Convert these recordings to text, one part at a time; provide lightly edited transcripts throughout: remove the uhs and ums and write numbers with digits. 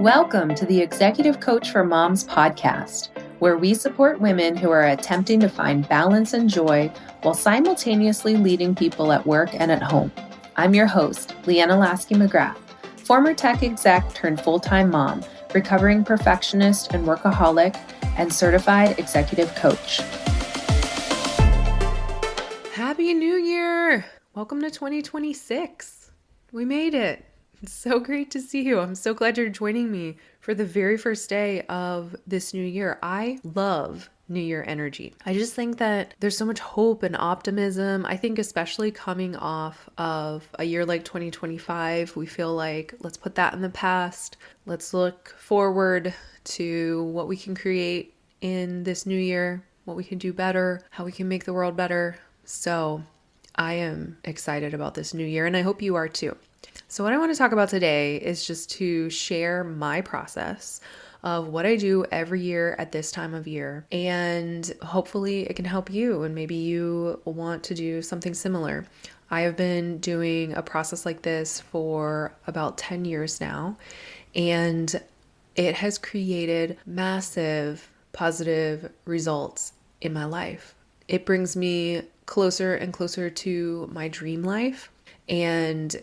Welcome to the Executive Coach for Moms podcast, where we support women who are attempting to find balance and joy while simultaneously leading people at work and at home. I'm your host, Leanna McGrath, former tech exec turned full-time mom, recovering perfectionist and workaholic, and certified executive coach. Happy New Year! Welcome to 2026. We made it. It's so great to see you. I'm so glad you're joining me for the very first day of this new year. I love New Year energy. I just think that there's so much hope and optimism. I think especially coming off of a year like 2025, we feel like let's put that in the past. Let's look forward to what we can create in this new year, what we can do better, how we can make the world better. So I am excited about this new year, and I hope you are too. So what I want to talk about today is just to share my process of what I do every year at this time of year. And hopefully it can help you, and maybe you want to do something similar. I have been doing a process like this for about 10 years now, and it has created massive positive results in my life. It brings me closer and closer to my dream life, and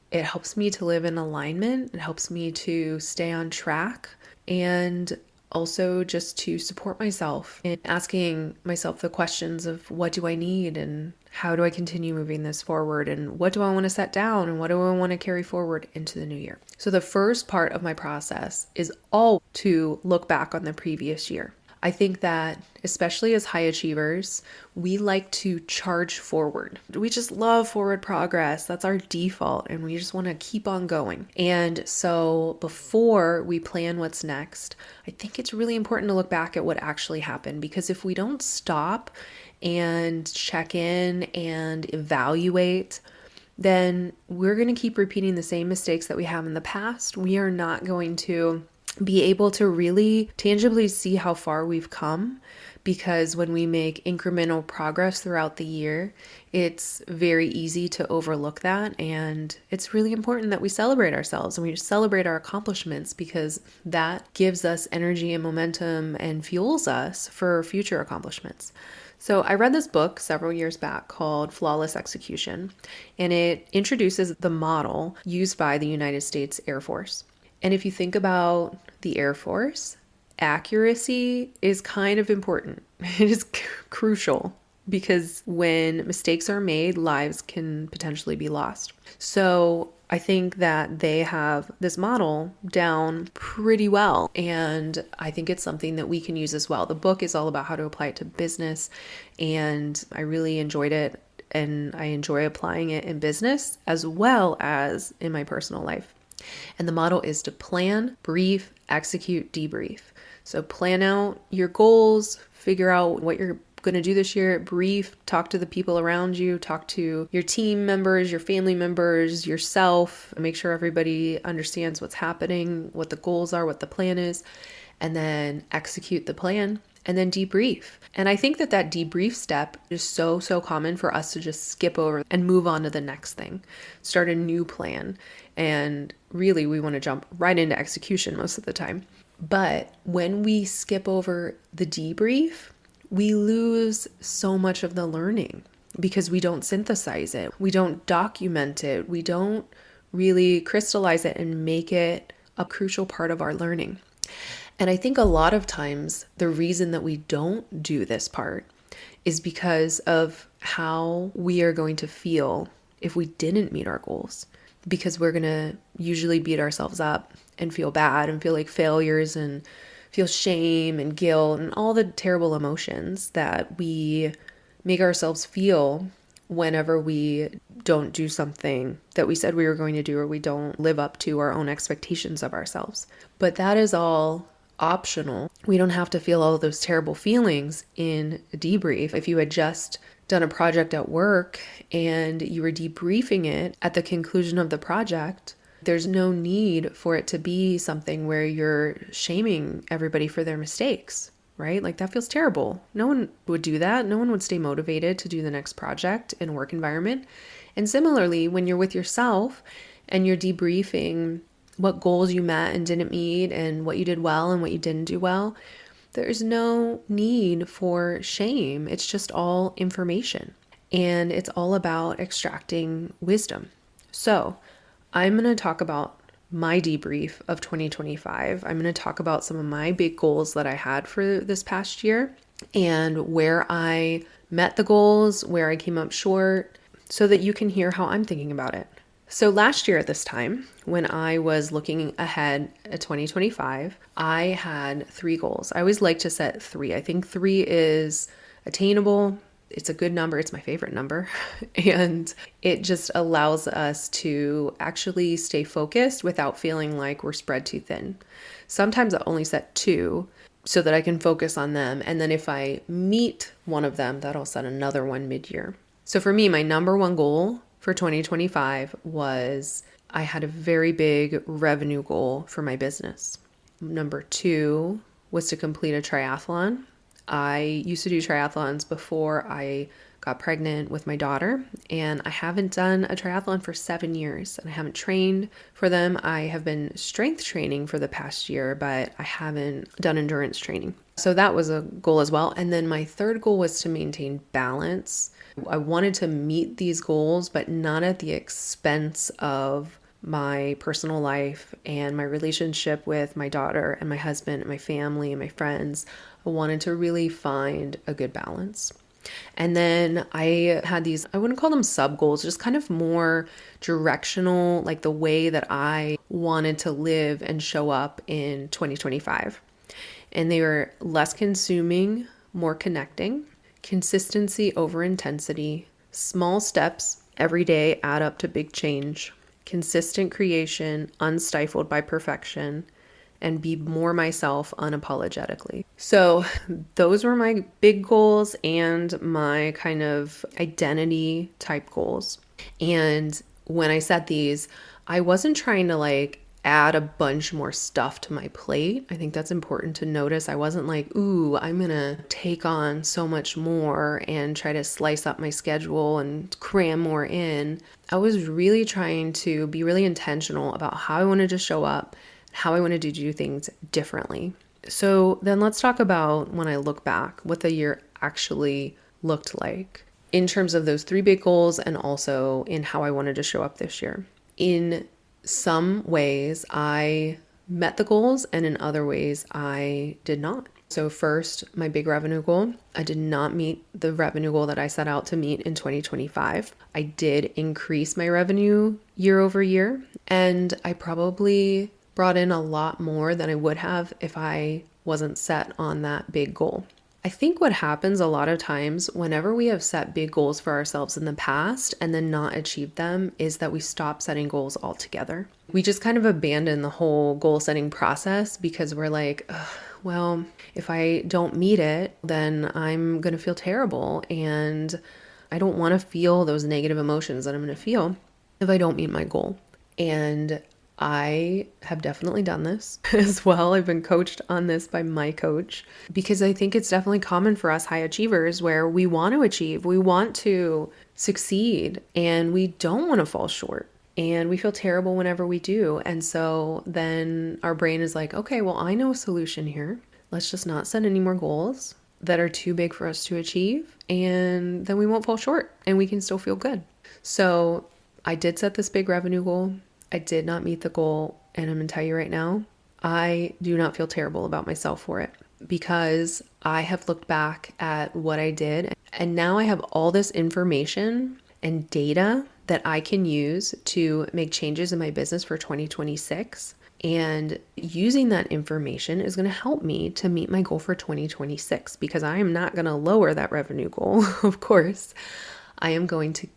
it helps me to live in alignment. It helps me to stay on track, and also just to support myself in asking myself the questions of what do I need and how do I continue moving this forward, and what do I want to set down and what do I want to carry forward into the new year. So the first part of my process is all to look back on the previous year. I think that especially as high achievers, we like to charge forward. We just love forward progress. That's our default, and we just want to keep on going. And so before we plan what's next, I think it's really important to look back at what actually happened, because if we don't stop and check in and evaluate, then we're going to keep repeating the same mistakes that we have in the past. We are not going to be able to really tangibly see how far we've come, because when we make incremental progress throughout the year, it's very easy to overlook that. And it's really important that we celebrate ourselves and we celebrate our accomplishments, because that gives us energy and momentum and fuels us for future accomplishments. So I read this book several years back called Flawless Execution, and it introduces the model used by the United States Air Force. And if you think about the Air Force, accuracy is kind of important. It is crucial, because when mistakes are made, lives can potentially be lost. So I think that they have this model down pretty well, and I think it's something that we can use as well. The book is all about how to apply it to business, and I really enjoyed it, and I enjoy applying it in business as well as in my personal life. And the motto is to plan, brief, execute, debrief. So plan out your goals, figure out what you're going to do this year, brief, talk to the people around you, talk to your team members, your family members, yourself, make sure everybody understands what's happening, what the goals are, what the plan is, and then execute the plan. And then debrief. And I think that debrief step is so common for us to just skip over and move on to the next thing, start a new plan. And really, we want to jump right into execution most of the time. But when we skip over the debrief, we lose so much of the learning, because we don't synthesize it. We don't document it. We don't really crystallize it and make it a crucial part of our learning. And I think a lot of times the reason that we don't do this part is because of how we are going to feel if we didn't meet our goals, because we're going to usually beat ourselves up and feel bad and feel like failures and feel shame and guilt and all the terrible emotions that we make ourselves feel whenever we don't do something that we said we were going to do, or we don't live up to our own expectations of ourselves. But that is all optional. We don't have to feel all of those terrible feelings in a debrief. If you had just done a project at work and you were debriefing it at the conclusion of the project, there's no need for it to be something where you're shaming everybody for their mistakes, right? Like, that feels terrible. No one would do that. No one would stay motivated to do the next project in a work environment. And similarly, when you're with yourself and you're debriefing what goals you met and didn't meet and what you did well and what you didn't do well, there's no need for shame. It's just all information, and it's all about extracting wisdom. So I'm going to talk about my debrief of 2025. I'm going to talk about some of my big goals that I had for this past year and where I met the goals, where I came up short, so that you can hear how I'm thinking about it. So last year at this time, when I was looking ahead at 2025, I had 3 goals. I always like to set 3. I think 3 is attainable. It's a good number. It's my favorite number. And it just allows us to actually stay focused without feeling like we're spread too thin. Sometimes I only set 2 so that I can focus on them. And then if I meet one of them, that'll set another one mid-year. So for me, my number 1 goal for 2025 was I had a very big revenue goal for my business. Number 2 was to complete a triathlon. I used to do triathlons before I got pregnant with my daughter, and I haven't done a triathlon for 7 years, and I haven't trained for them. I have been strength training for the past year, but I haven't done endurance training. So that was a goal as well. And then my 3rd goal was to maintain balance. I wanted to meet these goals, but not at the expense of my personal life and my relationship with my daughter and my husband and my family and my friends. I wanted to really find a good balance. And then I had these, I wouldn't call them sub goals, just kind of more directional, like the way that I wanted to live and show up in 2025. And they were less consuming, more connecting, consistency over intensity, small steps every day add up to big change, consistent creation, unstifled by perfection, and be more myself unapologetically. So those were my big goals and my kind of identity type goals. And when I set these, I wasn't trying to like add a bunch more stuff to my plate. I think that's important to notice. I wasn't like, ooh, I'm going to take on so much more and try to slice up my schedule and cram more in. I was really trying to be really intentional about how I wanted to show up, how I wanted to do things differently. So then let's talk about when I look back, what the year actually looked like in terms of those 3 big goals and also in how I wanted to show up this year. In some ways, I met the goals, and in other ways, I did not. So first, my big revenue goal, I did not meet the revenue goal that I set out to meet in 2025. I did increase my revenue year over year, and I probably brought in a lot more than I would have if I wasn't set on that big goal. I think what happens a lot of times whenever we have set big goals for ourselves in the past and then not achieved them is that we stop setting goals altogether. We just kind of abandon the whole goal setting process because we're like, well, if I don't meet it, then I'm going to feel terrible. And I don't want to feel those negative emotions that I'm going to feel if I don't meet my goal. And I have definitely done this as well. I've been coached on this by my coach because I think it's definitely common for us high achievers where we want to achieve, we want to succeed, and we don't want to fall short. And we feel terrible whenever we do. And so then our brain is like, okay, well, I know a solution here. Let's just not set any more goals that are too big for us to achieve. And then we won't fall short and we can still feel good. So I did set this big revenue goal. I did not meet the goal, and I'm going to tell you right now, I do not feel terrible about myself for it because I have looked back at what I did, and now I have all this information and data that I can use to make changes in my business for 2026. And using that information is going to help me to meet my goal for 2026 because I am not going to lower that revenue goal, of course. I am going to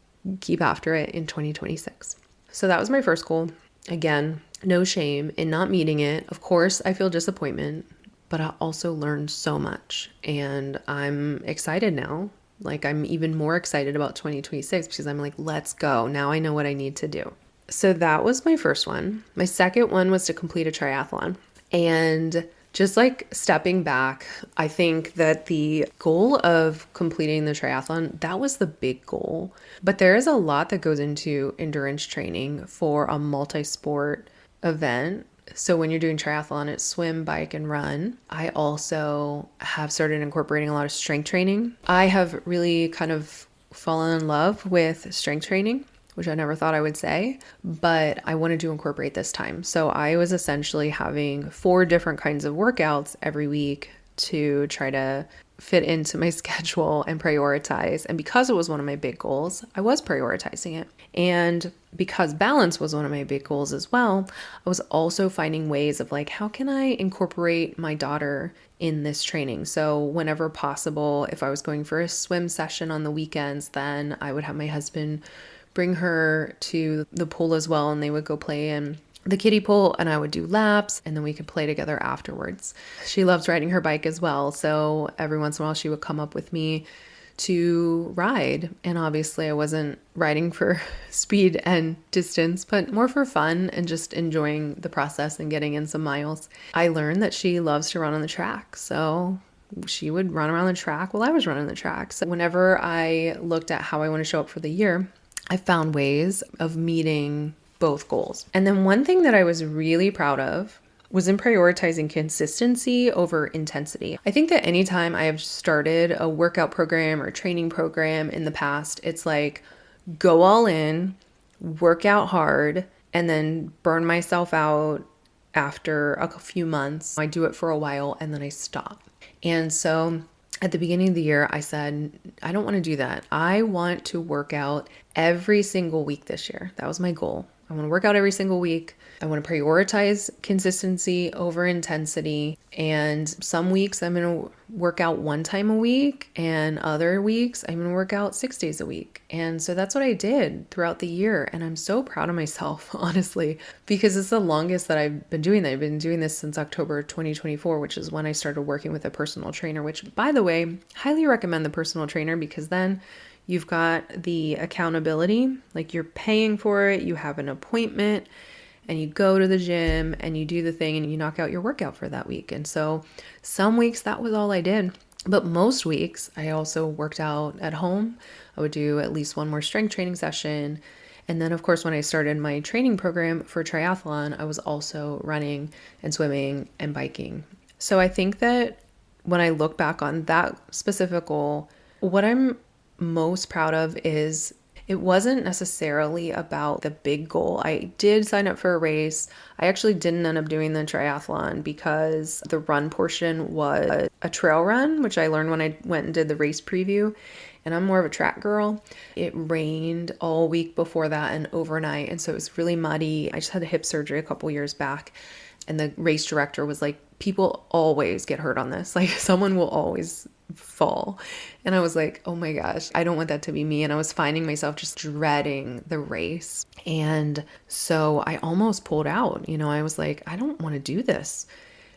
keep after it in 2026. So that was my first goal. Again, no shame in not meeting it. Of course, I feel disappointment, but I also learned so much. And I'm excited now. Like I'm even more excited about 2026 because I'm like, let's go. Now I know what I need to do. So that was my first one. My second one was to complete a triathlon. And just like stepping back, I think that the goal of completing the triathlon, that was the big goal. But there is a lot that goes into endurance training for a multi-sport event. So when you're doing triathlon, it's swim, bike, and run. I also have started incorporating a lot of strength training. I have really kind of fallen in love with strength training, which I never thought I would say, but I wanted to incorporate this time. So I was essentially having 4 different kinds of workouts every week to try to fit into my schedule and prioritize. And because it was one of my big goals, I was prioritizing it. And because balance was one of my big goals as well, I was also finding ways of like, how can I incorporate my daughter in this training? So whenever possible, if I was going for a swim session on the weekends, then I would have my husband bring her to the pool as well, and they would go play in the kiddie pool, and I would do laps, and then we could play together afterwards. She loves riding her bike as well, so every once in a while she would come up with me to ride. And obviously I wasn't riding for speed and distance, but more for fun and just enjoying the process and getting in some miles. I learned that she loves to run on the track, so she would run around the track while I was running the track. So whenever I looked at how I want to show up for the year, I found ways of meeting both goals. And then one thing that I was really proud of was in prioritizing consistency over intensity. I think that anytime I have started a workout program or training program in the past, it's like go all in, work out hard, and then burn myself out after a few months. I do it for a while and then I stop. And so at the beginning of the year, I said, I don't want to do that. I want to work out every single week this year. That was my goal. I want to work out every single week. I want to prioritize consistency over intensity. And some weeks I'm going to work out 1 time a week, and other weeks I'm going to work out 6 days a week. And so that's what I did throughout the year. And I'm so proud of myself, honestly, because it's the longest that I've been doing that. I've been doing this since October 2024, which is when I started working with a personal trainer, which, by the way, highly recommend the personal trainer, because then you've got the accountability, like you're paying for it, you have an appointment, and you go to the gym and you do the thing and you knock out your workout for that week. And so some weeks that was all I did. But most weeks I also worked out at home. I would do at least 1 more strength training session. And then of course, when I started my training program for triathlon, I was also running and swimming and biking. So I think that when I look back on that specific goal, what I'm most proud of is it wasn't necessarily about the big goal. I did sign up for a race. I actually didn't end up doing the triathlon because the run portion was a trail run, which I learned when I went and did the race preview. And I'm more of a track girl. It rained all week before that and overnight. And so it was really muddy. I just had a hip surgery a couple years back. And the race director was like, people always get hurt on this. Like someone will always fall. And I was like, oh my gosh, I don't want that to be me. And I was finding myself just dreading the race. And so I almost pulled out. I was like, I don't want to do this.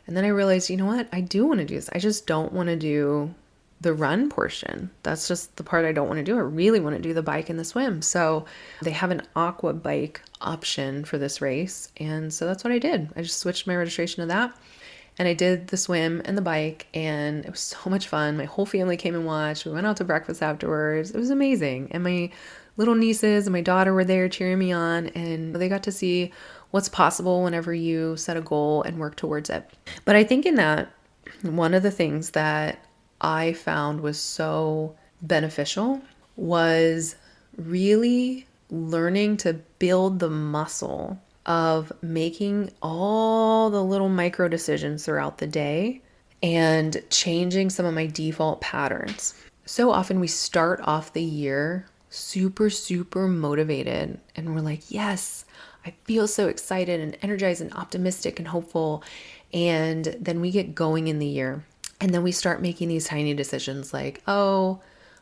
And then I realized, you know what? I do want to do this. I just don't want to do the run portion. That's just the part I don't want to do. I really want to do the bike and the swim. So they have an aqua bike option for this race. And so that's what I did. I just switched my registration to that. And I did the swim and the bike, and it was so much fun. My whole family came and watched. We went out to breakfast afterwards. It was amazing. And my little nieces and my daughter were there cheering me on, and they got to see what's possible whenever you set a goal and work towards it. But I think in that, one of the things that I found was so beneficial was really learning to build the muscle of making all the little micro decisions throughout the day and changing some of my default patterns. So often we start off the year super, super motivated and we're like, yes, I feel so excited and energized and optimistic and hopeful. And then we get going in the year and then we start making these tiny decisions like, oh,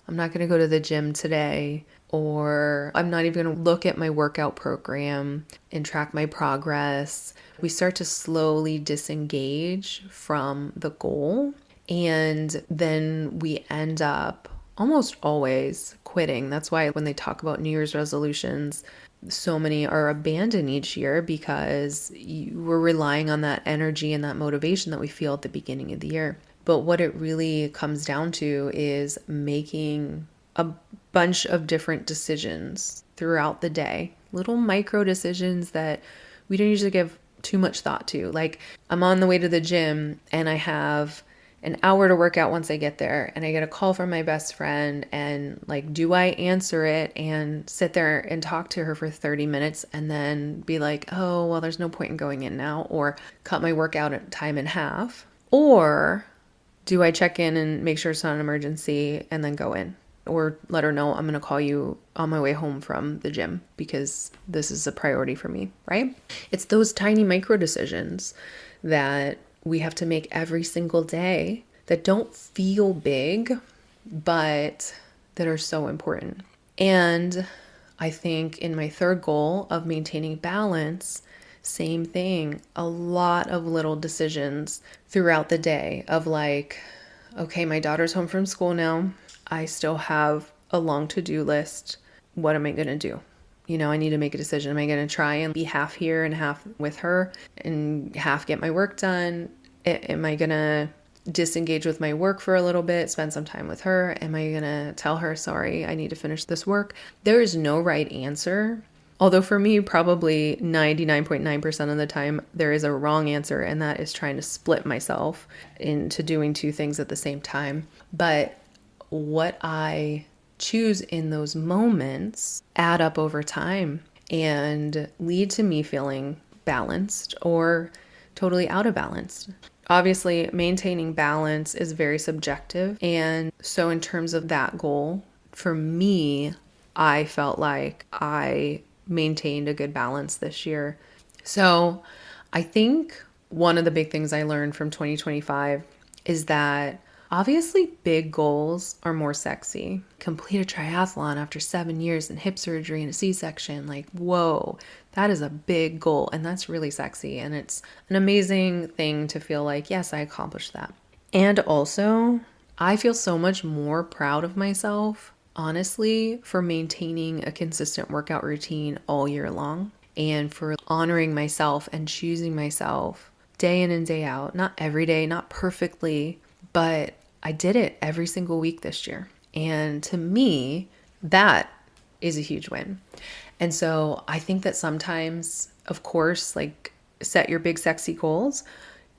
I'm not going to go to the gym today, or I'm not even going to look at my workout program and track my progress. We start to slowly disengage from the goal, and then we end up almost always quitting. That's why when they talk about New Year's resolutions, so many are abandoned each year because we're relying on that energy and that motivation that we feel at the beginning of the year. But what it really comes down to is making a bunch of different decisions throughout the day, little micro decisions that we don't usually give too much thought to. Like, I'm on the way to the gym and I have an hour to work out once I get there, and I get a call from my best friend, and like, do I answer it and sit there and talk to her for 30 minutes and then be like, oh, well, there's no point in going in now, or cut my workout time in half? Or do I check in and make sure it's not an emergency and then go in? Or let her know I'm going to call you on my way home from the gym because this is a priority for me, right? It's those tiny micro decisions that we have to make every single day that don't feel big, but that are so important. And I think in my third goal of maintaining balance, same thing, a lot of little decisions throughout the day of like, okay, my daughter's home from school now. I still have a long to-do list. What am I going to do? I need to make a decision. Am I going to try and be half here and half with her and half get my work done? Am I going to disengage with my work for a little bit, spend some time with her? Am I going to tell her, sorry, I need to finish this work? There is no right answer. Although for me, probably 99.9% of the time, there is a wrong answer, and that is trying to split myself into doing two things at the same time. But what I choose in those moments add up over time and lead to me feeling balanced or totally out of balance. Obviously, maintaining balance is very subjective. And so in terms of that goal, for me, I felt like I maintained a good balance this year. So I think one of the big things I learned from 2025 is that obviously big goals are more sexy. Complete a triathlon after 7 years and hip surgery and a C-section. Like, whoa, that is a big goal. And that's really sexy. And it's an amazing thing to feel like, yes, I accomplished that. And also, I feel so much more proud of myself, honestly, for maintaining a consistent workout routine all year long and for honoring myself and choosing myself day in and day out. Not every day, not perfectly, but I did it every single week this year. And to me, that is a huge win. And so I think that sometimes, of course, like set your big sexy goals,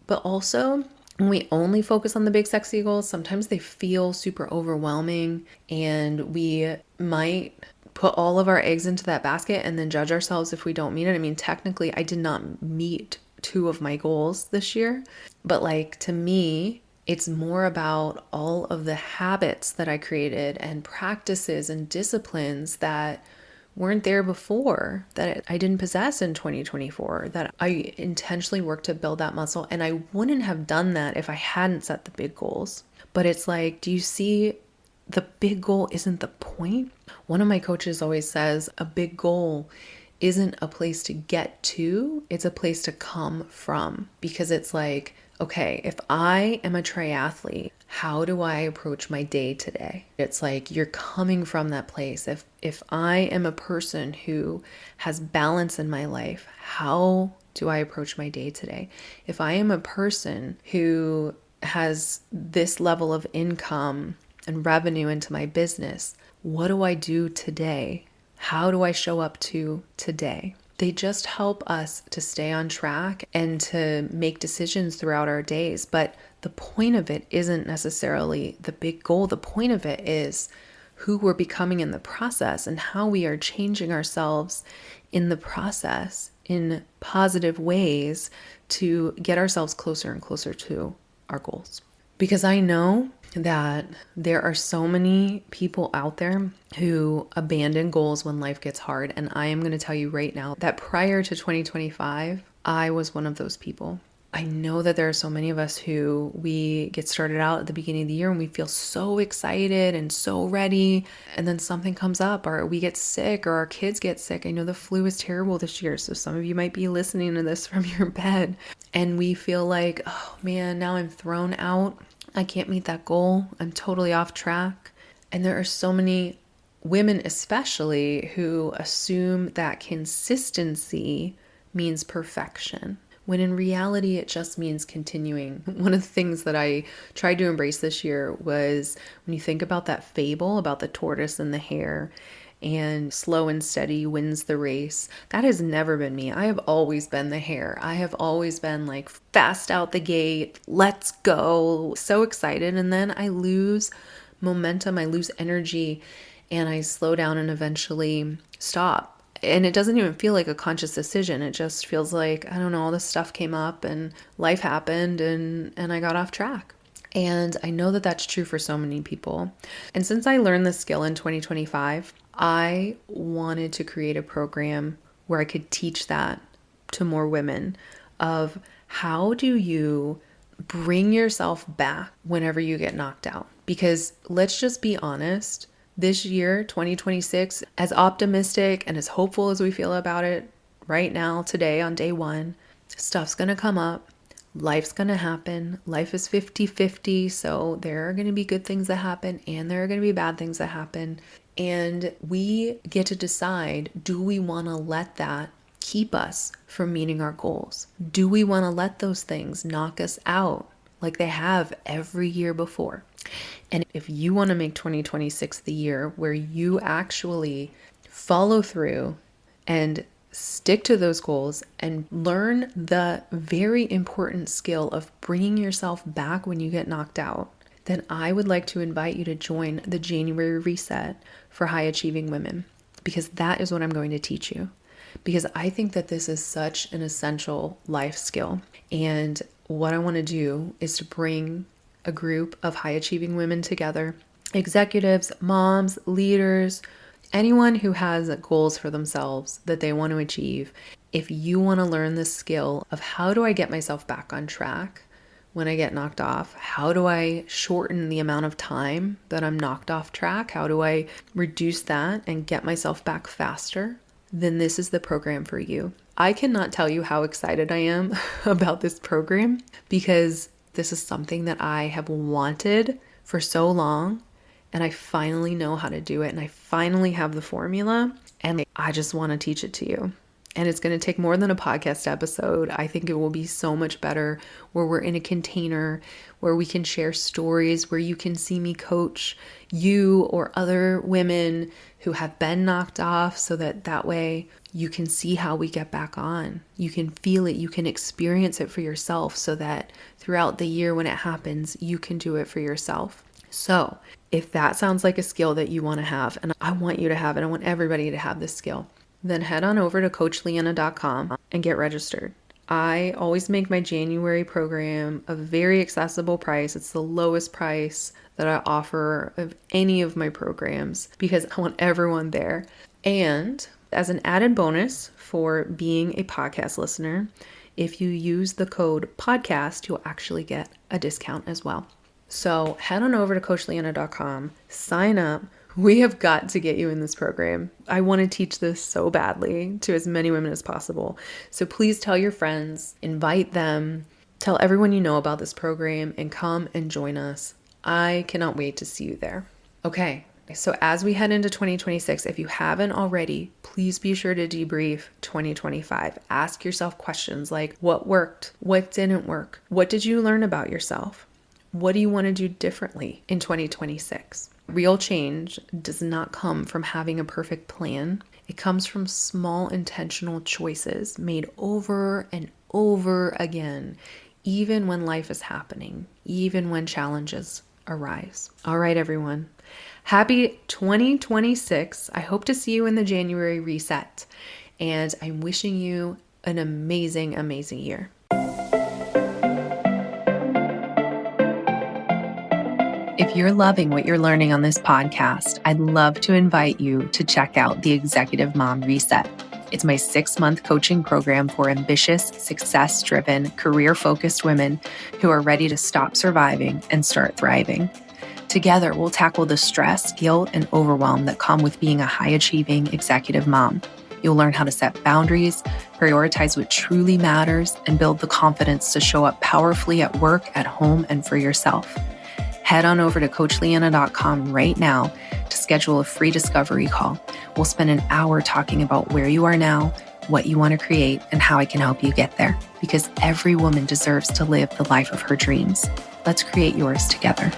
but also when we only focus on the big sexy goals, sometimes they feel super overwhelming and we might put all of our eggs into that basket and then judge ourselves if we don't meet it. I mean, technically I did not meet 2 of my goals this year, but like to me, it's more about all of the habits that I created and practices and disciplines that weren't there before, that I didn't possess in 2024, that I intentionally worked to build that muscle. And I wouldn't have done that if I hadn't set the big goals. But it's like, do you see, the big goal isn't the point? One of my coaches always says a big goal isn't a place to get to, it's a place to come from. Because it's like, okay, if I am a triathlete, how do I approach my day today? It's like you're coming from that place. If I am a person who has balance in my life, how do I approach my day today? If I am a person who has this level of income and revenue into my business, what do I do today? How do I show up to today? They just help us to stay on track and to make decisions throughout our days. But the point of it isn't necessarily the big goal. The point of it is who we're becoming in the process and how we are changing ourselves in the process in positive ways to get ourselves closer and closer to our goals. Because I know that there are so many people out there who abandon goals when life gets hard. And I am going to tell you right now that prior to 2025, I was one of those people. I know that there are so many of us who we get started out at the beginning of the year and we feel so excited and so ready. And then something comes up or we get sick or our kids get sick. I know the flu is terrible this year. So some of you might be listening to this from your bed and we feel like, oh man, now I'm thrown out. I can't meet that goal. I'm totally off track. And there are so many women especially who assume that consistency means perfection, when in reality it just means continuing. One of the things that I tried to embrace this year was when you think about that fable about the tortoise and the hare, and slow and steady wins the race. That has never been me. I have always been the hare. I have always been like fast out the gate, let's go, so excited. And then I lose momentum, I lose energy, and I slow down and eventually stop. And it doesn't even feel like a conscious decision. It just feels like, I don't know, all this stuff came up and life happened and I got off track. And I know that that's true for so many people. And since I learned this skill in 2025, I wanted to create a program where I could teach that to more women of how do you bring yourself back whenever you get knocked out? Because let's just be honest, this year, 2026, as optimistic and as hopeful as we feel about it right now, today on day one, stuff's going to come up. Life's going to happen. Life is 50-50. So there are going to be good things that happen and there are going to be bad things that happen. And we get to decide, do we want to let that keep us from meeting our goals? Do we want to let those things knock us out like they have every year before? And if you want to make 2026 the year where you actually follow through and stick to those goals and learn the very important skill of bringing yourself back when you get knocked out, then I would like to invite you to join the January Reset for High Achieving Women, because that is what I'm going to teach you. Because I think that this is such an essential life skill. And what I want to do is to bring a group of high achieving women together, executives, moms, leaders, anyone who has goals for themselves that they want to achieve. If you want to learn this skill of how do I get myself back on track when I get knocked off? How do I shorten the amount of time that I'm knocked off track? How do I reduce that and get myself back faster? Then this is the program for you. I cannot tell you how excited I am about this program, because this is something that I have wanted for so long, and I finally know how to do it, and I finally have the formula, and I just want to teach it to you. And it's going to take more than a podcast episode. I think it will be so much better where we're in a container, where we can share stories, where you can see me coach you or other women who have been knocked off, so that way you can see how we get back on. You can feel it, you can experience it for yourself, so that throughout the year when it happens, you can do it for yourself. So if that sounds like a skill that you want to have, and I want you to have it, I want everybody to have this skill, then head on over to coachleanna.com and get registered. I always make my January program a very accessible price. It's the lowest price that I offer of any of my programs because I want everyone there. And as an added bonus for being a podcast listener, if you use the code podcast, you'll actually get a discount as well. So head on over to coachleanna.com, sign up. We have got to get you in this program. I want to teach this so badly to as many women as possible. So please tell your friends, invite them, tell everyone you know about this program, and come and join us. I cannot wait to see you there. Okay, so as we head into 2026, if you haven't already, please be sure to debrief 2025. Ask yourself questions like, what worked? What didn't work? What did you learn about yourself? What do you want to do differently in 2026? Real change does not come from having a perfect plan. It comes from small intentional choices made over and over again, even when life is happening, even when challenges arise. All right, everyone. Happy 2026. I hope to see you in the January reset. And I'm wishing you an amazing, amazing year. If you're loving what you're learning on this podcast, I'd love to invite you to check out the Executive Mom Reset. It's my 6-month coaching program for ambitious, success-driven, career-focused women who are ready to stop surviving and start thriving. Together, we'll tackle the stress, guilt, and overwhelm that come with being a high-achieving executive mom. You'll learn how to set boundaries, prioritize what truly matters, and build the confidence to show up powerfully at work, at home, and for yourself. Head on over to coachleanna.com right now to schedule a free discovery call. We'll spend an hour talking about where you are now, what you want to create, and how I can help you get there. Because every woman deserves to live the life of her dreams. Let's create yours together.